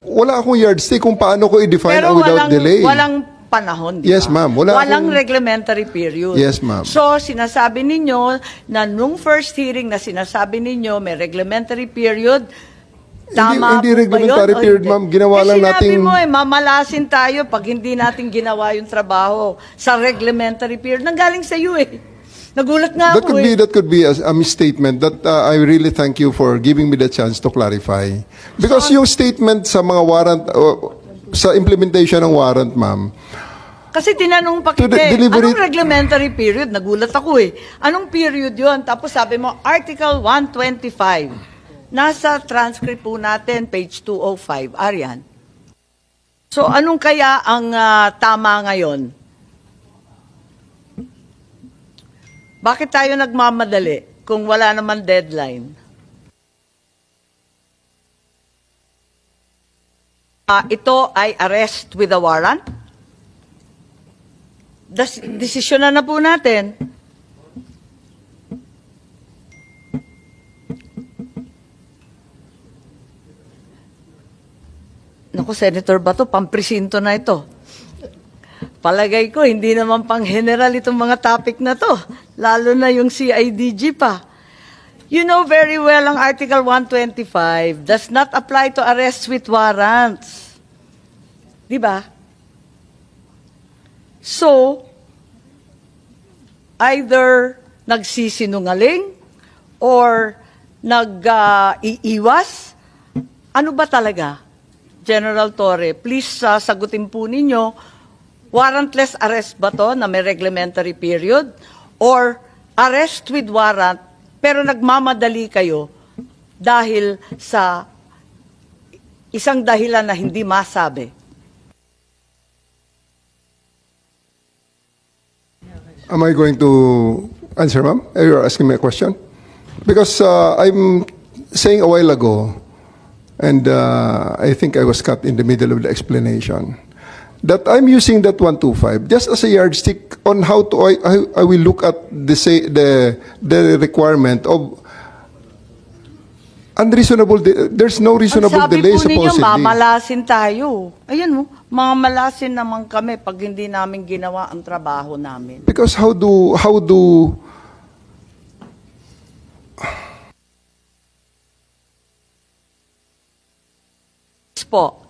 Wala akong yardstick kung paano ko i-define Pero without delay. walang panahon, di Yes, ba? ma'am. Walang reglementary period. Yes, ma'am. So, sinasabi ninyo na nung first hearing na sinasabi ninyo may reglementary period, tama hindi po ba reglementary yun? O period, hindi? ma'am. Ginawa lang sinabi nating- mo mamalasin tayo pag hindi natin ginawa yung trabaho sa reglementary period. Nanggaling sa iyo eh. Nagulat nga ako eh. That could be a misstatement that I really thank you for giving me the chance to clarify. Because yung statement sa mga warrant, sa implementation ng warrant, ma'am, Kasi tinanong pa To kita the eh, delivery- anong reglementary period? Nagulat ako eh. Anong period yon? Tapos sabi mo, Article 125. Nasa transcript po natin, page 205. Arian. So anong kaya ang tama ngayon? Bakit tayo nagmamadali kung wala naman deadline? Ito ay arrest with a warrant? Desisyonan na po natin. Naku, Senator Bato, pampresinto na ito. Palagay ko, hindi naman pang general itong mga topic na to. Lalo na yung CIDG pa. You know very well ang Article 125 does not apply to arrests with warrants. Di ba? So, either nagsisinungaling or nag-iiwas. Ano ba talaga? General Torre, please sagutin po ninyo, warrantless arrest ba to na may reglementary period? Or arrest with warrant pero nagmamadali kayo dahil sa isang dahilan na hindi masabi? am I going to answer, ma'am? You're asking me a question? Because I'm saying a while ago, and I think I was cut in the middle of the explanation, that I'm using that 125 just as a yardstick on how to I will look at the requirement of unreasonable. There's no reasonable Ang sabi delay po ninyo, supposedly. mamalasin tayo. Ayan mo, mamalasin naman kami pag hindi namin ginawa ang trabaho namin. Because how do Po.